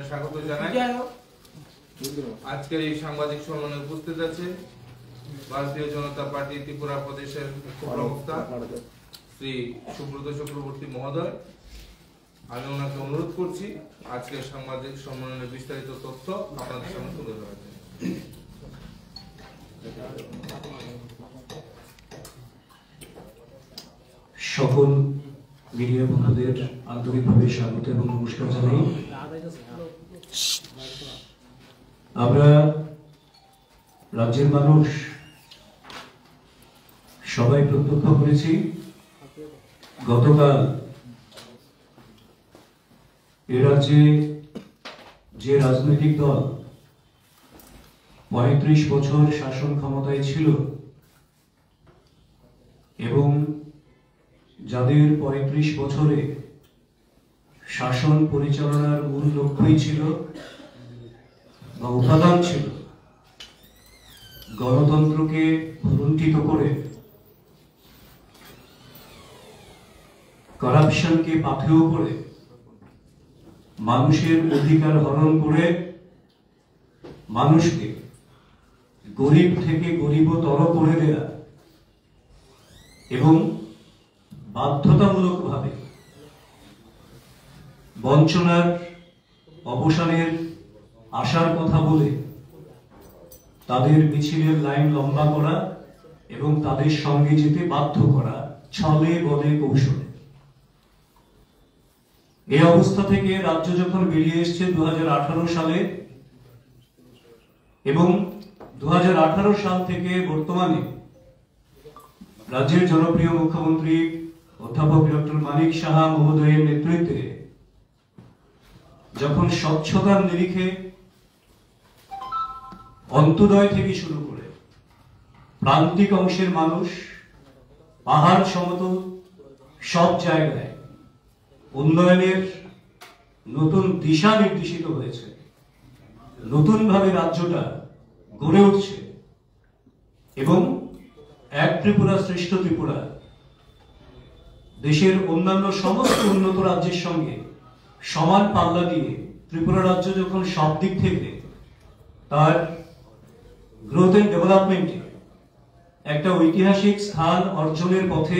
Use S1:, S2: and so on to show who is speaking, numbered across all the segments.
S1: স্বাগত জানাই। আজকের এই সাংবাদিক সম্মেলনে উপস্থিত আছে ভারতীয় জনতা পার্টি ত্রিপুরা প্রদেশের প্রবক্তা শ্রী সুব্রত চক্রবর্তী মহোদয়। আমি ওনাকে অনুরোধ করছি আজকের সাংবাদিক সম্মেলনের বিস্তারিত তথ্য আপনাদের সামনে তুলে ধরার জন্য।
S2: সকল মিডিয়া বন্ধুদের আন্তরিকভাবে স্বাগত এবং নমস্কার জানাই। আমরা রাজ্যের মানুষ সবাই প্রত্যক্ষ করেছি গতকাল এ রাজ্যে যে রাজনৈতিক দল ৩৫ বছর শাসন ক্ষমতায় ছিল এবং যাদের ৩৫ বছরে শাসন পরিচালনার মূল লক্ষ্যই ছিল বা উপাদান ছিল গণতন্ত্রকে ভুলুণ্ঠিত করে করাপশনকে পাথেয় করে মানুষের অধিকার হরণ করে মানুষকে গরিব থেকে গরিবতর করে দেয়া এবং বাধ্যতামূলকভাবে বঞ্চনার অবসানের আশার কথা বলে তাদের মিছিলের লাইন লম্বা করা এবং তাদের সঙ্গে যেতে বাধ্য করা ছলে বলে কৌশলে। এই অবস্থা থেকে রাজ্য যখন বেরিয়ে এসছে 2018 সালে এবং 2018 সাল থেকে বর্তমানে রাজ্যের জনপ্রিয় মুখ্যমন্ত্রী অধ্যাপক ডক্টর মানিক সাহা মহোদয়ের নেতৃত্বে যখন স্বচ্ছতার নিরিখে অন্তোদয় থেকে শুরু করে প্রান্তিক অংশের মানুষ পাহাড় সমতল সব জায়গায় উন্নয়নের নতুন দিশা নির্দেশিত হয়েছে, নতুনভাবে রাজ্যটা গড়ে উঠছে এবং এক ত্রিপুরা শ্রেষ্ঠ ত্রিপুরা দেশের অন্যান্য সমস্ত উন্নত রাজ্যের সঙ্গে সমান পাল্লা দিয়ে ত্রিপুরা রাজ্য যখন সব দিক থেকে তার গ্রোথ এন্ড ডেভেলপমেন্টে একটা ঐতিহাসিক স্থান অর্জনের পথে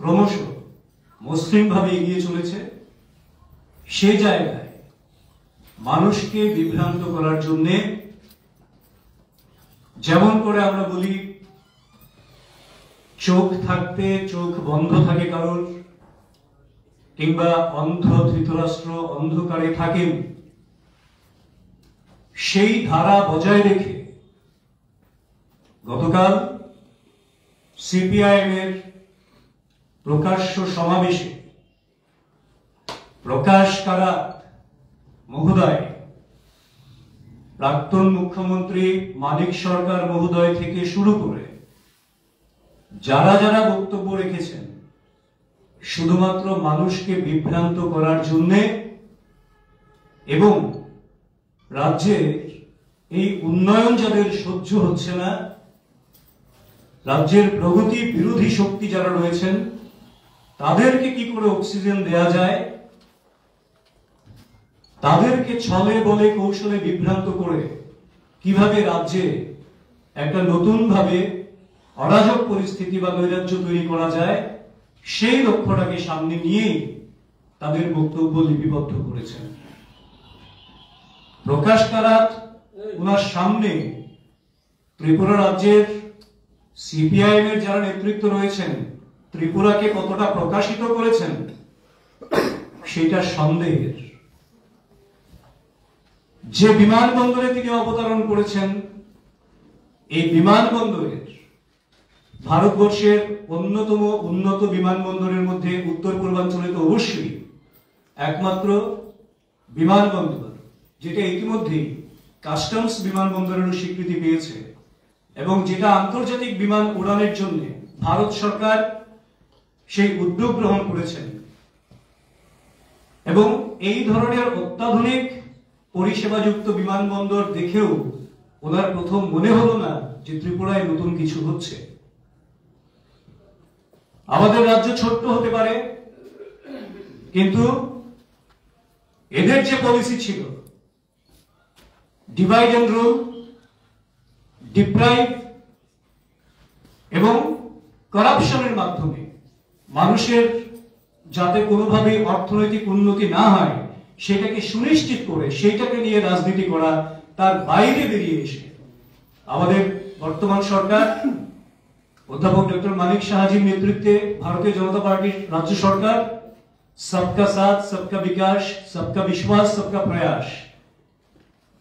S2: ক্রমশ মসৃণভাবে এগিয়ে চলেছে, সে জায়গায় মানুষকে বিভ্রান্ত করার জন্য যেমন করে আমরা বলি চোখ থাকতে চোখ বন্ধ থাকে কারোর, কিংবা অন্ধ ধৃতরাষ্ট্র অন্ধকারে থাকেন, সেই ধারা বজায় রেখে গতকাল সিপিআইএম এর প্রকাশ্য সমাবেশে প্রকাশ কারাত মহোদয়, প্রাক্তন মুখ্যমন্ত্রী মানিক সরকার মহোদয় থেকে শুরু করে যারা যারা বক্তব্য রেখেছেন শুধুমাত্র মানুষকে বিভ্রান্ত করার জন্য এবং রাজ্যের এই উন্নয়ন যাদের সহ্য হচ্ছে না, রাজ্যের প্রগতি বিরোধী শক্তি যারা রয়েছেন তাদেরকে কি করে অক্সিজেন দেয়া যায়, তাদেরকে ছলে বলে কৌশলে বিভ্রান্ত করে কিভাবে রাজ্যে একটা নতুন ভাবে অরাজক পরিস্থিতি বা নৈরাজ্য তৈরি করা যায়, সেই লক্ষ্যটাকে সামনে নিয়েই তাদের বক্তব্য লিপিবদ্ধ করেছেন। প্রকাশ কারাত ওনার সামনে ত্রিপুরা রাজ্যের সিপিআইএম এর যারা নেতৃত্ব রয়েছেন ত্রিপুরাকে কতটা প্রকাশিত করেছেন সেটা সন্দেহের। যে বিমানবন্দরে তিনি অবতরণ করেছেন, এই বিমানবন্দরের ভারতবর্ষের অন্যতম উন্নত বিমানবন্দরের মধ্যে উত্তর পূর্বাঞ্চলে তো অবশ্যই একমাত্র বিমানবন্দর, যেটা ইতিমধ্যেই কাস্টমস বিমানবন্দরেরও স্বীকৃতি পেয়েছে এবং যেটা আন্তর্জাতিক বিমান উড়ানের জন্য ভারত সরকার সেই উদ্যোগ গ্রহণ করেছেন। এবং এই ধরনের অত্যাধুনিক পরিষেবাযুক্ত বিমানবন্দর দেখেও ওনার প্রথম মনে হলো না যে ত্রিপুরায় নতুন কিছু হচ্ছে। আমাদের রাজ্য ছোট্ট হতে পারে, কিন্তু এদের যে পলিসি ছিল ডিভাইড এন্ড রুল, ডিপ্রাইভ এবং করাপশনের মাধ্যমে মানুষের যাতে কোনোভাবে অর্থনৈতিক উন্নতি না হয় সেটাকে সুনিশ্চিত করে সেইটাকে নিয়ে রাজনীতি করা, তার বাইরে বেরিয়ে এসে আমাদের বর্তমান সরকার অধ্যাপক ডক্টর মানিক সাহাজির নেতৃত্বে ভারতীয় জনতা পার্টির রাজ্য সরকার সবকা সাথ সবকা বিকাশ সবকা বিশ্বাস সবকা প্রয়াস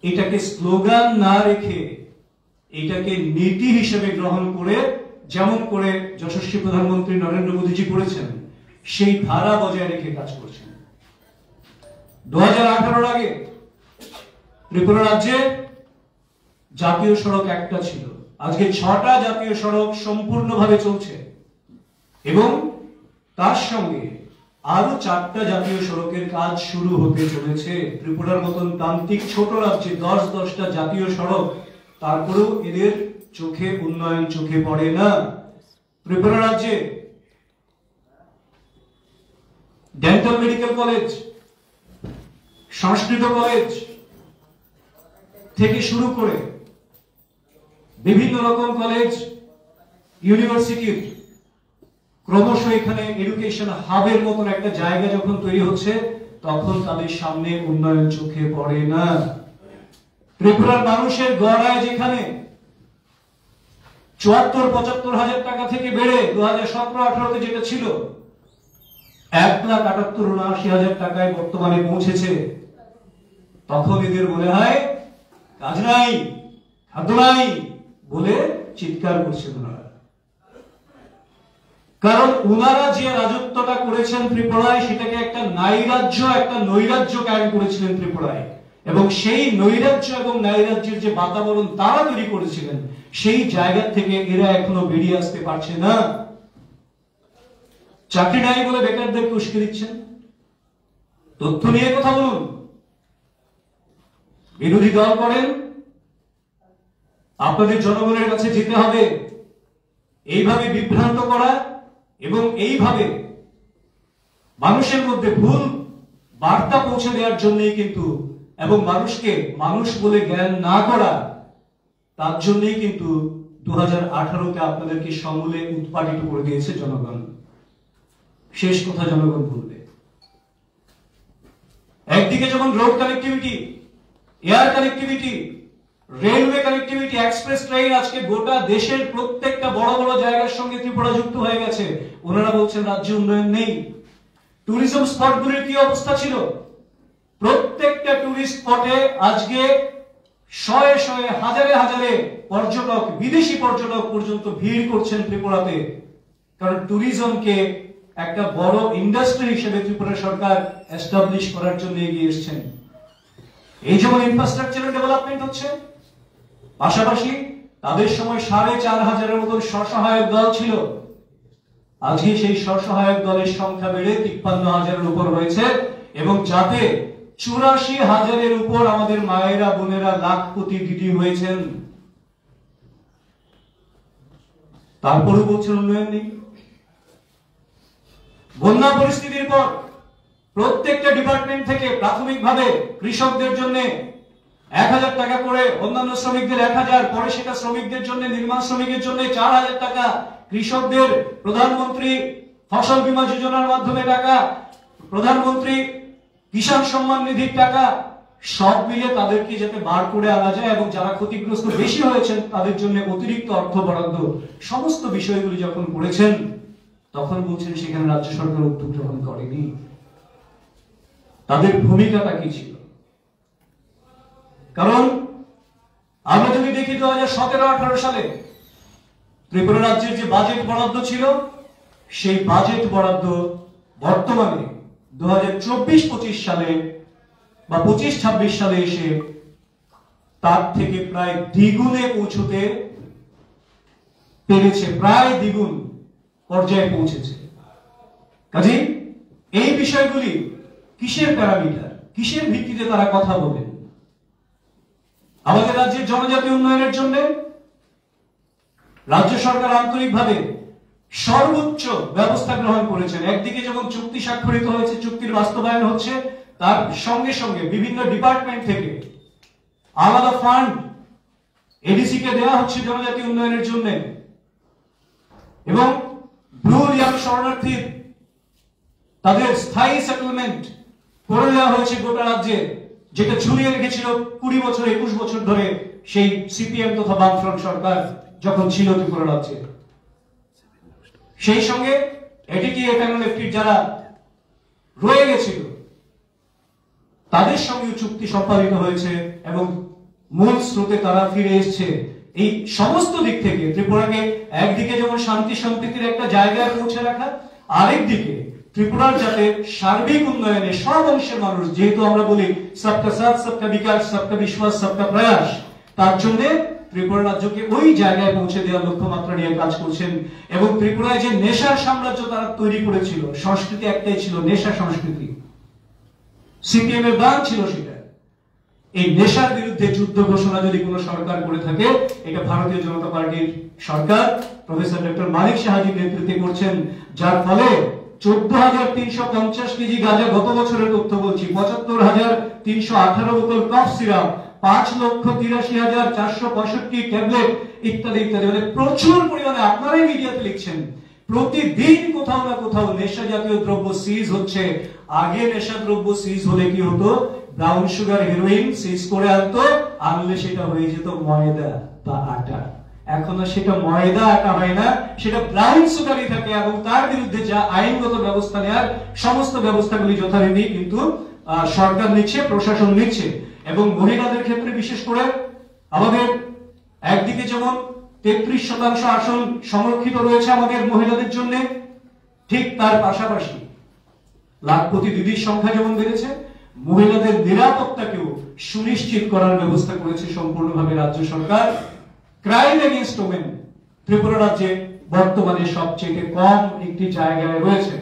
S2: এটাকে স্লোগান না রেখে এটাকে নীতি হিসেবে গ্রহণ করে, যেমন করে যশস্বী প্রধানমন্ত্রী নরেন্দ্র মোদীজি করেছেন, সেই ধারা বজায় রেখে কাজ করছেন। 2018 আগে ত্রিপুরা রাজ্যে জাতীয় সড়ক একটা ছিল, আজকে 6টা জাতীয় সড়ক সম্পূর্ণভাবে চলছে এবং তার সঙ্গে আরো 4টা জাতীয় সড়কের কাজ শুরু হতে চলেছে। ত্রিপুরার মতন তান্ত্রিক ছোট রাজ্যে 10-10টা জাতীয় সড়ক, তারপরেও এদের চোখে উন্নয়ন চোখে পড়ে না। ত্রিপুরা রাজ্যে ডেন্টাল মেডিকেল কলেজ, সংস্কৃত কলেজ থেকে শুরু করে বিভিন্ন রকম কলেজ, ইউনিভার্সিটির ক্রমশ এখানে এডুকেশন হাবের মতন একটা জায়গা যখন তৈরি হচ্ছে, তখন তাদের সামনে উন্নয়ন চোখে পড়ে না। ত্রিপুরার মানুষের গড় আয় যেখানে 74-75 হাজার টাকা থেকে বেড়ে 2017-18 যেটা ছিল 1,78,79,000 টাকায় বর্তমানে পৌঁছেছে, তখন এদের মনে হয় কাজ নাই, খাদ্য নাই বলে চিৎকার করছেন ওনারা। কারণ ওনারা যে রাজত্বটা করেছেন ত্রিপুরায়, সেটাকে একটা নাইরাজ্য, একটা নৈরাজ্য কায়েম করেছিলেন ত্রিপুরায়, এবং সেই নৈরাজ্য এবং নাইরাজ্যের যে বাতাবরণ তারা তৈরি করেছিলেন, সেই জায়গা থেকে এরা এখনো বেরিয়ে আসতে পারছে না। চাকরি নাই বলে বেকারদেরকে উস্কে দিচ্ছেন। তথ্য নিয়ে কথা বলুন। বিরোধী দল করেন, আপনাদের জনগণের কাছে যেতে হবে, এইভাবে বিভ্রান্ত করা এবং এইভাবে মানুষের মধ্যে ভুল বার্তা পৌঁছে দেওয়ার জন্যই কিন্তু, এবং মানুষকে মানুষ বলে জ্ঞান না করা, তার জন্যই কিন্তু 2018-তে আপনাদেরকে সমূলে উৎপাটিত করে দিয়েছে জনগণ। শেষ কথা জনগণ বলবে। একদিকে যখন road connectivity, air connectivity, railway connectivity, express train আজকে গোটা দেশের প্রত্যেকটা বড় বড় জায়গার সঙ্গে ত্রিপুরা যুক্ত হয়ে গেছে, ওনারা বলছেন রাজ্যে উন্নয়ন নেই। ট্যুরিজম স্পটগুলির কি অবস্থা ছিল? প্রত্যেকটা ট্যুরিস্ট স্পটে আজকে শয়ে শয়ে হাজারে হাজারে পর্যটক, বিদেশি পর্যটক পর্যন্ত ভিড় করছেন ত্রিপুরাতে, কারণ ট্যুরিজমকে একটা বড় ইন্ডাস্ট্রি হিসেবে ত্রিপুরা সরকার এস্টাবলিশ করার জন্য এগিয়ে এসেছেন। এই যেমন ইনফ্রাস্ট্রাকচারের ডেভেলপমেন্ট হচ্ছে, পাশাপাশি তাদের সময় 4,500-এর মতন স্বসহায়ক দল ছিল, আজকে সেই স্বসহায়ক দলের সংখ্যা বেড়ে 53,000-এর উপর হয়েছে, এবং যাতে 84,000-এর উপর আমাদের মায়েরা বোনেরা লাখপতি দিদি হয়েছেন। তারপরেও বলছেন উন্নয়ন নেই। বন্যা পরিস্থিতির পর প্রত্যেকটা ডিপার্টমেন্ট থেকে প্রাথমিকভাবে কৃষকদের জন্য 1,000 টাকা করে, অন্যান্য শ্রমিকদের 1,000, পরে সেটা শ্রমিকদের জন্য, নির্মাণ শ্রমিকের জন্য 4,000 টাকা, কৃষকদের প্রধানমন্ত্রী ফসল বীমা যোজনার মাধ্যমে টাকা, প্রধানমন্ত্রী কিষাণ সম্মান নিধির টাকা, সব মিলে তাদেরকে যাতে বার করে আনা যায় এবং যারা ক্ষতিগ্রস্ত বেশি হয়েছেন তাদের জন্য অতিরিক্ত অর্থ বরাদ্দ, সমস্ত বিষয়গুলি যখন করেছেন, তখন বলছেন সেখানে রাজ্য সরকার উদ্যোগ গ্রহণ করেনি। তাদের ভূমিকাটা কি ছিল? কারণ আমরা যদি দেখি 2017-18 সালে ত্রিপুরা রাজ্যের যে বাজেট বরাদ্দ ছিল, সেই বাজেট বরাদ্দ বর্তমানে 2024-25 সালে বা 25-26 সালে এসে তার থেকে প্রায় দ্বিগুণে পৌঁছতে পেরেছে, প্রায় দ্বিগুণ পর্যায়ে পৌঁছেছে। কাজে এই বিষয়গুলি কিসের প্যারামিটার, কিসের ভিত্তিতে তারা কথা বলেন? আমাদের রাজ্যের জনজাতি উন্নয়নের জন্য রাজ্য সরকার আন্তরিকভাবে সর্বোচ্চ ব্যবস্থা গ্রহণ করেছেন। একদিকে যখন চুক্তি স্বাক্ষরিত হয়েছে, চুক্তির বাস্তবায়ন হচ্ছে, তার সঙ্গে সঙ্গে বিভিন্ন ডিপার্টমেন্ট থেকে আলাদা ফান্ড এডিসি কে দেওয়া হচ্ছে জনজাতি উন্নয়নের জন্য, এবং ব্লু রিয়াং শরণার্থীর তাদের স্থায়ী সেটেলমেন্ট করে দেওয়া হয়েছে গোটা রাজ্যে, যেটা ঝুলিয়ে রেখেছিল 20 বছর 21 বছর ধরে সেই সিপিএম তথা বামফ্রন্ট সরকার যখন ছিল ত্রিপুরা রাজ্যে। সেই সঙ্গে এটিটি এফএনএফটির যারা রয়ে গেছিল তাদের সঙ্গে চুক্তি সম্পাদিত হয়েছে এবং মূল স্রোতে তারা ফিরে এসেছে। এই সমস্ত দিক থেকে ত্রিপুরাকে একদিকে যেমন শান্তি সম্প্রীতির একটা জায়গায় পৌঁছে রাখা, আরেকদিকে ত্রিপুরার যাতে সার্বিক উন্নয়নে সব অংশের মানুষ, যেহেতু আমরা বলি সবকা সাথ সবকা বিকাশ সবকা বিশ্বাস সবকা প্রয়াস, তার জন্য ত্রিপুরা রাজ্যকে ওই জায়গায় পৌঁছে দেওয়ার লক্ষ্যমাত্রা নিয়ে কাজ করছেন। এবং ত্রিপুরায় যে নেশার সাম্রাজ্য তারা তৈরি করেছিল, সংস্কৃতি একটাই ছিল, নেশা সংস্কৃতি, সিপিএম এর দান ছিল সেটা। এই নেশার বিরুদ্ধে যুদ্ধ ঘোষণা যদি কোনো সরকার করে থাকে, এটা ভারতীয় জনতা পার্টির সরকার প্রফেসর ডক্টর মানিক সাহাজির নেতৃত্বে করছেন, যার ফলে 14,350 কেজি গাঁজা গত বছরের তথ্য বলছি, 75,318 বোতল কফ সিরাপ, 5,83,465 ট্যাবলেট ইত্যাদি ইত্যাদি, মানে প্রচুর পরিমাণে, আপনারাই মিডিয়াতে লিখছেন, প্রতিদিন কোথাও না কোথাও নেশা জাতীয় দ্রব্য সিজ হচ্ছে। আগে নেশা দ্রব্য সিজ হলে কি হতো, ব্রাউন সুগার হেরোইন সিজ করে আনতো, আনলে সেটা হয়ে যেত ময়দা বা আটা। এখন সেটা ময়দা আটা হয় না, সেটা ব্রাউন সুগারই থাকে, এবং তার বিরুদ্ধে যা আইনগত ব্যবস্থা নেওয়ার সমস্ত ব্যবস্থাগুলি যথারীতি কিন্তু সরকার নিচ্ছে, প্রশাসন নিচ্ছে। এবং মহিলাদের ক্ষেত্রে বিশেষ করে আমাদের একদিকে যেমন 33% আসন সংরক্ষিত রয়েছে আমাদের মহিলাদের জন্য, ঠিক তার পাশাপাশি লাখপতি দিদির সংখ্যা যেমন বেড়েছে, মহিলাদের নিরাপত্তাকেও সুনিশ্চিত করার ব্যবস্থা করেছে সম্পূর্ণভাবে রাজ্য সরকার। ক্রাইম এগেইনস্ট ওমেন ত্রিপুরা রাজ্যে বর্তমানে সবচেয়ে কম একটি জায়গায় রয়েছে।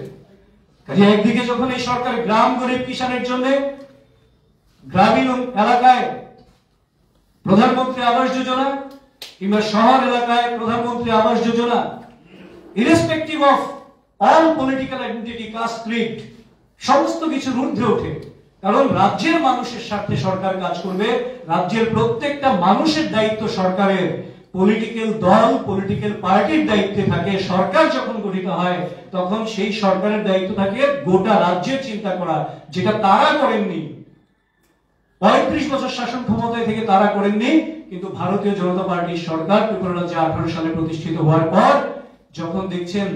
S2: কাজে একদিকে যখন এই সরকার গ্রাম গরিব কিষানের জন্য গ্রামীণ এলাকায় প্রধানমন্ত্রী আবাস যোজনা কিংবা শহর এলাকায় প্রধানমন্ত্রী আবাস যোজনা, irrespective of all political identity, caste, creed, সমস্ত কিছুর ঊর্ধ্বে ওঠে, কারণ রাজ্যের মানুষের স্বার্থে সরকার কাজ করবে। রাজ্যের প্রত্যেকটা মানুষের দায়িত্ব সরকারের, পলিটিক্যাল দল পলিটিক্যাল পার্টির দায়িত্বে থাকে। সরকার যখন গঠিত হয় তখন সেই সরকারের দায়িত্ব থাকে গোটা রাজ্যের চিন্তা করা, যেটা তারা করেননি। 35 বছর শাসন ক্ষমতায় থেকে তারা করেননি, কিন্তু ভারতীয় জনতা পার্টির সরকার ত্রিপুরা রাজ্যে 18 সালে প্রতিষ্ঠিত হওয়ার পর যখন দেখছেন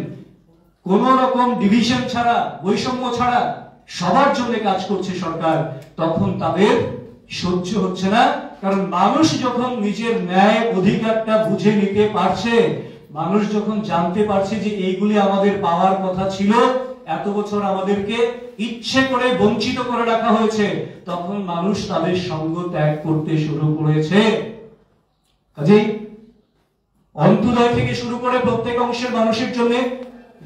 S2: কোন রকম ডিভিশন ছাড়া, বৈষম্য ছাড়া সবার জন্য কাজ করছে সরকার, তখন তাদের সহ্য হচ্ছে না। কারণ মানুষ যখন নিজের ন্যায় অধিকারটা বুঝে নিতে পারছে, মানুষ যখন জানতে পারছে যে এইগুলি আমাদের পাওয়ার কথা ছিল, এত বছর আমাদেরকে ইচ্ছে করে বঞ্চিত করে রাখা হয়েছে, তখন মানুষ তাদের সঙ্গ ত্যাগ করতে শুরু করেছে। কাজেই অন্তোদয় থেকে শুরু করে প্রত্যেক অংশের মানুষের জন্য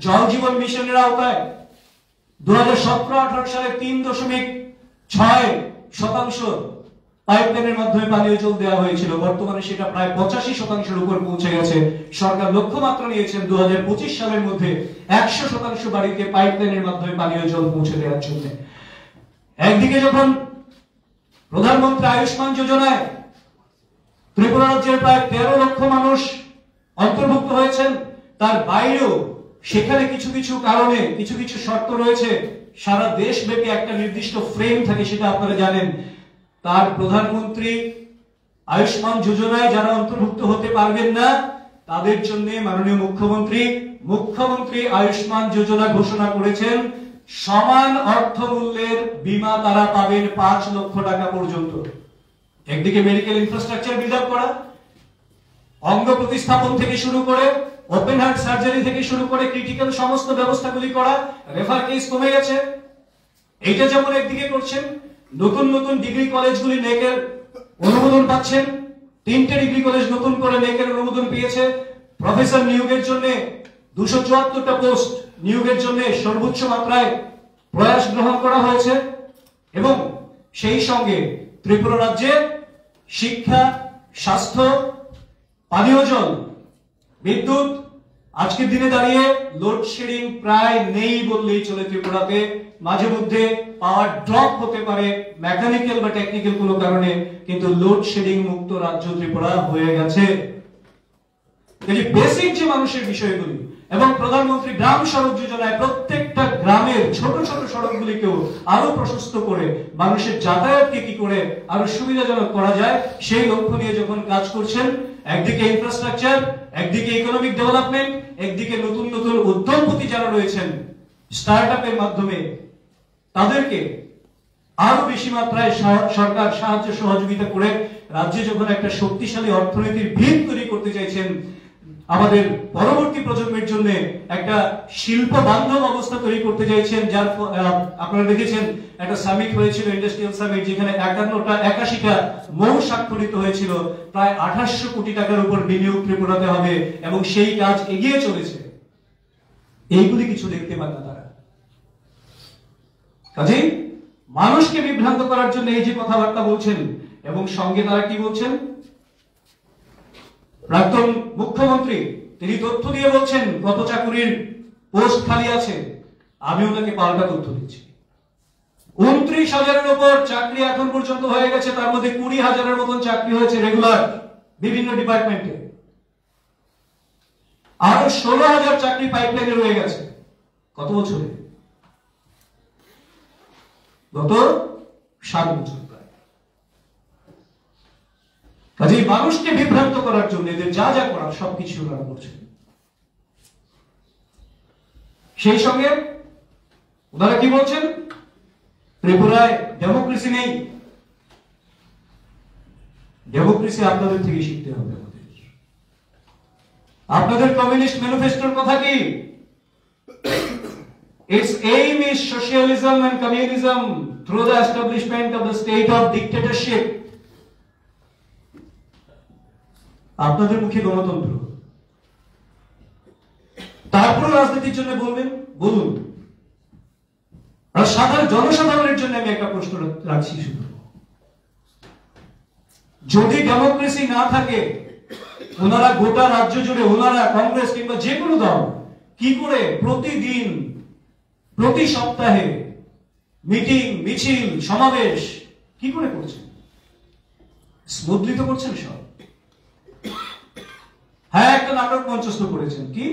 S2: জল জীবন মিশনের আওতায় 2017-18 সালে 3.6% পাইপলাইনের মাধ্যমে পানীয় জল দেওয়া হয়েছিল। বর্তমানে সেটা প্রায় 85% উপর পৌঁছে গেছে। সরকার লক্ষ্যমাত্রা নিয়েছেন 2025 সালের মধ্যে 100% বাড়িতে পাইপলাইনের মাধ্যমে পানীয় জল পৌঁছে দেওয়ার জন্য। একদিকে যখন প্রধানমন্ত্রী আয়ুষ্মান যোজনায় ত্রিপুরা রাজ্যের প্রায় 13 লক্ষ মানুষ অন্তর্ভুক্ত হয়েছেন, তার বাইরেও সেখানে কিছু কিছু কারণে কিছু কিছু শর্ত রয়েছে। সারা দেশব্যাপী একটা নির্দিষ্ট ফ্রেম থাকে, সেটা আপনারা জানেন। তার প্রধানমন্ত্রী আয়ুষ্মান যোজনায় যারা অন্তর্ভুক্ত হতে পারবেন না, তাদের জন্য মাননীয় মুখ্যমন্ত্রী আয়ুষ্মান যোজনা ঘোষণা করেছেন। সমান অর্থমূল্যের বীমা তারা পাবেন 5 লক্ষ টাকা পর্যন্ত। একদিকে মেডিকেল ইনফ্রাস্ট্রাকচার বিল্ড আপ করা, অঙ্গ প্রতিস্থাপন থেকে শুরু করে ওপেন হার্ট সার্জারি থেকে শুরু করে ক্রিটিক্যাল সমস্ত ব্যবস্থাগুলি করা, রেফার কেস কমে গেছে। এইটা যেমন একদিকে করছেন, নতুন নতুন ডিগ্রি কলেজগুলি নেকের অনুমোদন পাচ্ছেন। 3টে ডিগ্রি কলেজ নতুন করে নেকের অনুমোদন পেয়েছে। প্রফেসর নিয়োগের জন্য 274টা পোস্ট নিয়োগের জন্য সর্বোচ্চ মাত্রায় প্রয়াস গ্রহণ করা হয়েছে। এবং সেই সঙ্গে ত্রিপুরা রাজ্যে শিক্ষা, স্বাস্থ্য, পানীয় জল, বিদ্যুৎ, আজকের দিনে দাঁড়িয়ে লোডশেডিং প্রায় নেই বললেই চলে ত্রিপুরাতে। মাঝে মধ্যে পাওয়ার ড্রপ হতে পারে মেকানিক্যাল বা টেকনিক্যাল কোনো কারণে, কিন্তু লোডশেডিং মুক্ত রাজ্য ত্রিপুরা হয়ে গেছে। এই বেসিক যে মানুষের বিষয়গুলি এবং প্রধানমন্ত্রী গ্রাম সড়ক যোজনায় প্রত্যেকটা গ্রামের ছোট ছোট সড়কগুলিকেও আরো প্রশস্ত করে মানুষের যাতায়াতকে কি করে আরো সুবিধাজনক করা যায় সেই লক্ষ্য নিয়ে যখন কাজ করছেন, একদিকে ইনফ্রাস্ট্রাকচার, একদিকে ইকোনমিক ডেভেলপমেন্ট, একদিকে নতুন নতুন উদ্যমপতি যারা রয়েছেন স্টার্টআপের মাধ্যমে তাদেরকে আরো বেশি মাত্রায় সরকার সাহায্য সহযোগিতা করে রাজ্যে যখন একটা শক্তিশালী অর্থনীতির ভিত তৈরি করতে চাইছেন, আমাদের পরবর্তী প্রজন্মের জন্য একটা শিল্প বান্ধব অবস্থা তৈরি করতে চাইছেন, যার আপনারা দেখেছেন একটা সামিট হয়েছিল, ইন্ডাস্ট্রিয়াল সামিট, যেখানে 81টা মৌ স্বাক্ষরিত হয়েছিল। প্রায় 2800 কোটি টাকার উপর বিনিয়োগ ত্রিপুরাতে হবে এবং সেই কাজ এগিয়ে চলেছে। এইগুলি কিছু দেখতে পান না তারা। কাজেই মানুষকে বিভ্রান্ত করার জন্য এই যে কথাবার্তা বলছেন, এবং সঙ্গে তারা কি বলছেন, প্রাক্তন মুখ্যমন্ত্রী তিনি তথ্য দিয়ে বলছেন কত চাকুরির পোস্ট খালি আছে। আমি ওনাকে পাল্টা তথ্য দিচ্ছি, 29,000-এর উপর চাকরি এখন পর্যন্ত হয়ে গেছে, তার মধ্যে 20,000-এর মতন চাকরি হয়েছে রেগুলার বিভিন্ন ডিপার্টমেন্টে, আরো 16,000 চাকরি পাইপলাইনে রয়ে গেছে। কত বছরে? গত 7 বছর। কাজেই মানুষকে বিভ্রান্ত করার জন্য এদের যা যা করার সবকিছু ওরা করছে। সেই সঙ্গে ওনারা কি বলছেন, ত্রিপুরায় ডেমোক্রেসি নেই। ডেমোক্রেসি আপনাদের থেকে শিখতে হবে। আপনাদের কমিউনিস্ট ম্যানিফেস্টোর কথা কি? Its aim is socialism and communism through the establishment of the state of dictatorship. আপনাদের মুখে গণতন্ত্র, তারপরে রাজনীতির জন্য বলবেন, বলুন। আর সাধারণ জনসাধারণের জন্য আমি একটা প্রশ্ন রাখছি শুধু, যদি ডেমোক্রেসি না থাকে, ওনারা গোটা রাজ্য জুড়ে, ওনারা কংগ্রেস কিংবা যে কোনো দল কি করে প্রতিদিন প্রতি সপ্তাহে মিটিং, মিছিল, সমাবেশ কি করে করছেন? স্মুথলি তো করছেন সব। হ্যাঁ, একটা নাটক মঞ্চস্থ করেছেন, কি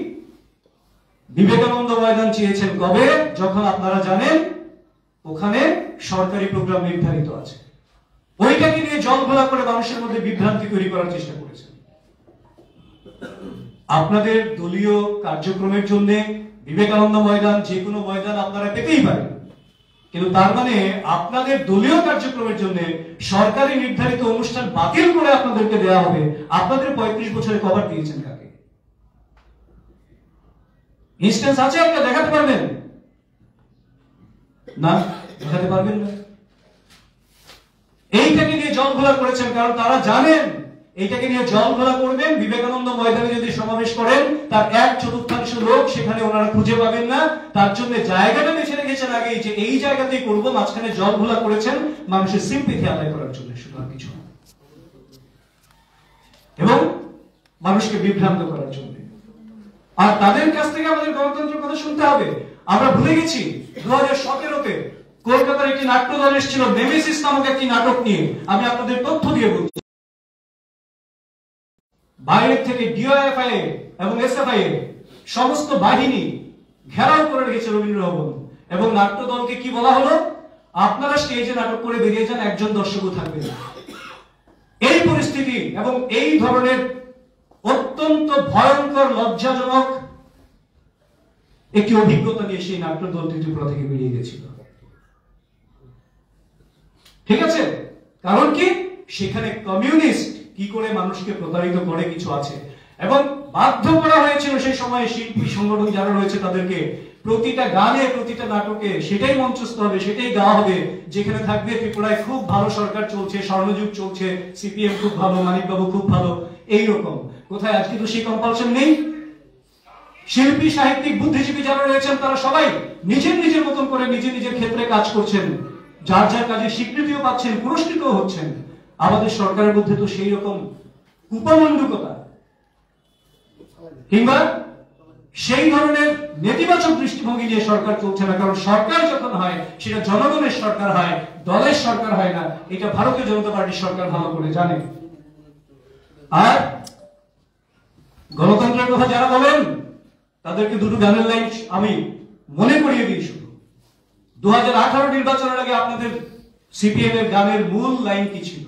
S2: বিবেকানন্দ ময়দান চেয়েছেন কবে? যখন আপনারা জানেন ওখানে সরকারি প্রোগ্রাম নির্ধারিত আছে। ওইটাকে নিয়ে জল ঘোলা করে মানুষের মধ্যে বিভ্রান্তি তৈরি করার চেষ্টা করেছেন। আপনাদের দলীয় কার্যক্রমের জন্য বিবেকানন্দ ময়দান, যে কোনো ময়দান আপনারা পেতেই পারেন, কিন্তু তার মানে আপনাদের দলীয় কার্যক্রমের জন্য সরকারি নির্ধারিত অনুষ্ঠান বাতিল করে আপনাদেরকে দেওয়া হবে। আপনাদের 35 বছরে কভার দিয়েছেন কাকে? ইনস্ট্যান্স আছে একটা দেখাতে পারবেন? না, দেখাতে পারবেন না। এইটাকে নিয়ে জল ঘোলা করেছেন, কারণ তারা জানেন এইটাকে নিয়ে জল ঘোলা করবেন। বিবেকানন্দ ময়দানে যদি সমাবেশ করেন, তার 1/4 লোক সেখানে ওনারা খুঁজে পাবেন না। তার জন্য জায়গাটা বেছে রেখেছেন আগেই, যে এই জায়গাতেই করবো। মাঝখানে জল ঘোলা করেছেন মানুষের সিম্পেথি আদায় করার জন্য, শুধু আর কিছু না, এবং মানুষকে বিভ্রান্ত করার জন্য। আর তাদের কাছ থেকে আমাদের গণতন্ত্রের কথা শুনতে হবে। আমরা ভুলে গেছি 2017-তে কলকাতার একটি নাট্য দল এসেছিল নেমেসিস নামক একটি নাটক নিয়ে। আমি আপনাদের তথ্য দিয়ে বলছি, বাইরে থেকে ডিওএফআই এবং এসএফআই সমস্ত বাহিনী ঘেরাও করে রেখেছে রবীন্দ্র ভবন, এবং নাট্য দলকে কি বলা হলো, আপনারা স্টেজে নাটক করে বেরিয়ে যান, একজন দর্শকও থাকবে না। এই পরিস্থিতি এবং এই ধরনের অত্যন্ত ভয়ঙ্কর, লজ্জাজনক একটি অভিজ্ঞতা নিয়ে সেই নাট্য দলটি ত্রিপুরা থেকে বেরিয়ে গেছিল। ঠিক আছে, কারণ কি সেখানে কমিউনিস্ট কি করে মানুষকে প্রতারিত করে কিছু আছে, এবং বাধ্য করা হয়েছিল সেই সময়ে শিল্পী সংগঠন যারা রয়েছে তাদেরকে প্রতিটা গানে, প্রতিটা নাটকে সেটাই মঞ্চস্থ হবে, সেটাই গাওয়া হবে, যেখানে থাকবে ত্রিপুরায় খুব ভালো সরকার চলছে, স্বর্ণযুগ চলছে, সিপিএম খুব ভালো, মানিকবাবু খুব ভালো, এইরকম। কোথায়? আজকে তো সেই কম্পালশন নেই। শিল্পী, সাহিত্যিক, বুদ্ধিজীবী যারা রয়েছেন তারা সবাই নিজের নিজের মতন করে নিজের নিজের ক্ষেত্রে কাজ করছেন, যার যার কাজে স্বীকৃতিও পাচ্ছেন, পুরস্কৃতও হচ্ছেন। আমাদের সরকারের মধ্যে তো সেই রকম উপমণ্ডুকতা কিংবা সেই ধরনের নেতিবাচক দৃষ্টিভঙ্গি নিয়ে সরকার চলছে না, কারণ সরকার যখন হয় সেটা জনগণের সরকার হয়, দলের সরকার হয় না। এটা ভারতীয় জনতা পার্টির সরকার ভালো করে জানে। আর গণতন্ত্রের কথা যারা বলেন তাদেরকে দুটো গানের লাইন আমি মনে করিয়ে দিই। শুধু 2018 নির্বাচনের আগে আপনাদের সিপিএম এর গানের মূল লাইন কি ছিল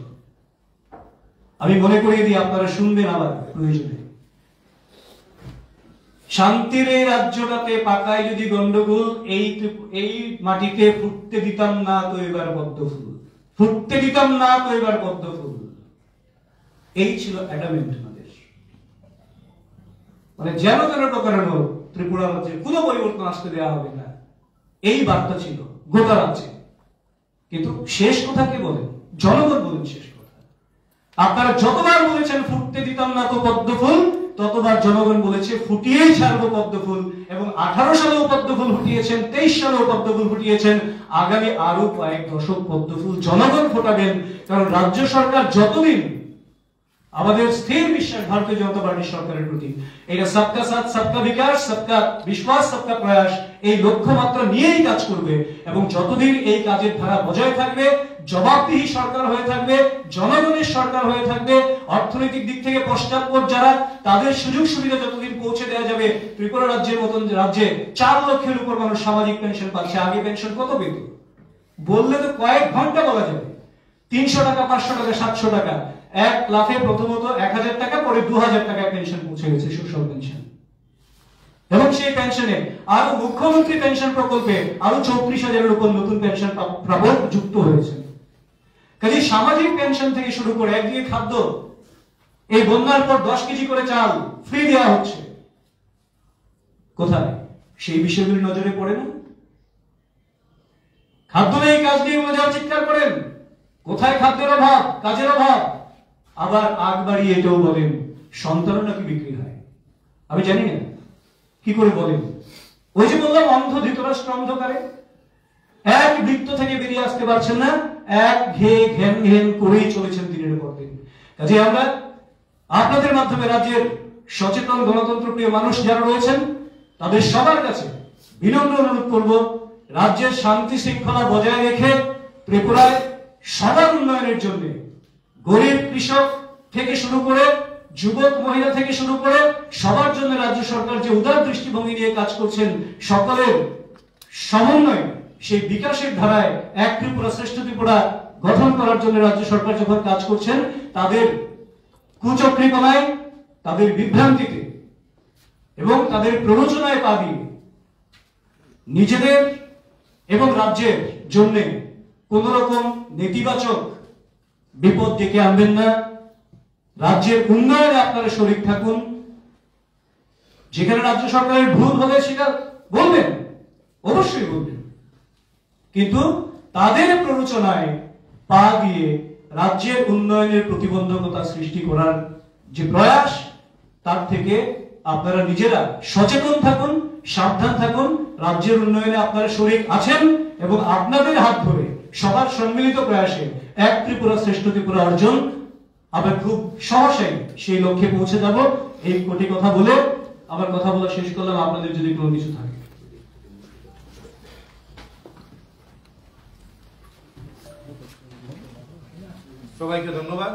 S2: আমি মনে করিয়ে দিই, আপনারা শুনবেন আবার প্রয়োজনে। শান্তির এই রাজ্যটাতে পাকায় যদি গন্ডগোল, এই মাটিতে ফুটতে দিতাম না তো এবার পদ্ম ফুল, ফুটতে দিতাম না তো এবার পদ্ম ফুল। এই ছিল অ্যাডামেন্ট আমাদের, মানে যেন তেন প্রকারের ত্রিপুরা রাজ্যে কোনো পরিবর্তন আসতে দেওয়া হবে না, এই বার্তা ছিল গোটা রাজ্যে। কিন্তু শেষ কথা কে বলেন? জনগণ বলেন শেষ কথা। আপনারা যতবার বলেছেন ফুটতে দিতাম না তো পদ্ম ফুল, ততবার জনগণ বলেছে ফুটিয়েই ছাড়বো পদ্ম ফুল। এবং 18 সালেও পদ্ম ফুল ফুটিয়েছেন, 23 সালেও পদ্ম ফুল ফুটিয়েছেন, আগামী আরো কয়েক দশক পদ্ম ফুল জনগণ ফোটাবেন। কারণ রাজ্য সরকার যতদিন, আমাদের স্থির বিশ্বাস ভারতীয় জনতা পার্টির সরকারের প্রতি, এটা সবকা সাথ সবকা বিকাশ, সবকা বিশ্বাস সবকা প্রয়াস, এই লক্ষ্যমাত্রা নিয়েই কাজ করবে। এবং যতদিন এই কাজের ধারা বজায় থাকবে, জবাবদিহি সরকার হয়ে থাকবে, জনগণের সরকার হয়ে থাকবে, অর্থনৈতিক দিক থেকে পশ্চাৎপদ যারা, তাদের সুযোগ সুবিধা যতদিন পৌঁছে দেওয়া যাবে। ত্রিপুরা রাজ্যের মতন রাজ্যে 4 লক্ষের উপর মানুষ সামাজিক পেনশন পাচ্ছে। আগে পেনশন কত পেত বললে তো কয়েক ঘন্টা বলা যাবে। 300 টাকা, 500 টাকা, 700 টাকা, এক লাফে প্রথমত 1000 টাকা, পরে 2000 টাকায় পেনশন পৌঁছে গেছে, সুশল পেনশন। এবং সেই পেনশনে আরো মুখ্যমন্ত্রী পেনশন প্রকল্পে আরো 34,000-এর উপর নতুন পেনশন প্রাপক যুক্ত হয়েছে। কাজে সামাজিক পেনশন থেকে শুরু করে একদিকে খাদ্য, এই বন্যার পর 10 কেজি করে চাল ফ্রি দেওয়া হচ্ছে, কোথায় সেই বিষয়গুলি নজরে পড়ে না? খাদ্য নেই, কাজ নেই বলে যারা চিৎকার করেন, কোথায় খাদ্যের অভাব, কাজের অভাব? আবার আগ বাড়িয়ে এটাও বলেন সন্তানও নাকি বিক্রি হয়। আমি জানি না কি করে বলেন। ওই যে বললাম অন্ধ ধৃতরাষ্ট্র অন্ধকারে, এক বৃত্ত থেকে বেরিয়ে আসতে পারছেন না, এক ঘেন ঘেন করেই চলেছেন দিনের পর দিন। কাজে আমরা আপনাদের মাধ্যমে রাজ্যের সচেতন গণতন্ত্র প্রিয় মানুষ যারা রয়েছেন তাদের সবার কাছে বিনম্র অনুরোধ করব, রাজ্যের শান্তি শৃঙ্খলা বজায় রেখে ত্রিপুরায় সবার উন্নয়নের জন্য গরিব কৃষক থেকে শুরু করে যুবক মহিলা থেকে শুরু করে সবার জন্য রাজ্য সরকার যে উদার দৃষ্টিভঙ্গি নিয়ে কাজ করছেন, সকলের সমন্বয় সেই বিকাশের ধারায় এক ত্রিপুরা শ্রেষ্ঠ ত্রিপুরা গঠন করার জন্য রাজ্য সরকার যখন কাজ করছেন, তাদের কুচক্রীপনায়, তাদের বিভ্রান্তিতে এবং তাদের প্ররোচনায় পা দিয়ে নিজেদের এবং রাজ্যের জন্য কোন রকম নেতিবাচক বিপদ ডেকে আনবেন না। রাজ্যের উন্নয়নে আপনারা শরীক থাকুন। যেখানে রাজ্য সরকারের ভুল হলে সেটা বলবেন, অবশ্যই বলবেন, কিন্তু তাদের প্ররোচনায় পা দিয়ে রাজ্যের উন্নয়নের প্রতিবন্ধকতা সৃষ্টি করার যে প্রয়াস, তার থেকে আপনারা নিজেরা সচেতন থাকুন, সাবধান থাকুন। রাজ্যের উন্নয়নে আপনারা শরীক আছেন এবং আপনাদের হাত ধরে সবার সম্মিলিত প্রয়াসে এক ত্রিপুরা শ্রেষ্ঠ ত্রিপুরা অর্জন আমরা খুব সহসাই সেই লক্ষ্যে পৌঁছে যাব। এই কোটি কথা বলে আমার কথা বলা শেষ করলাম। আপনাদের যদি কোনো কিছু থাকে।
S1: সবাইকে ধন্যবাদ।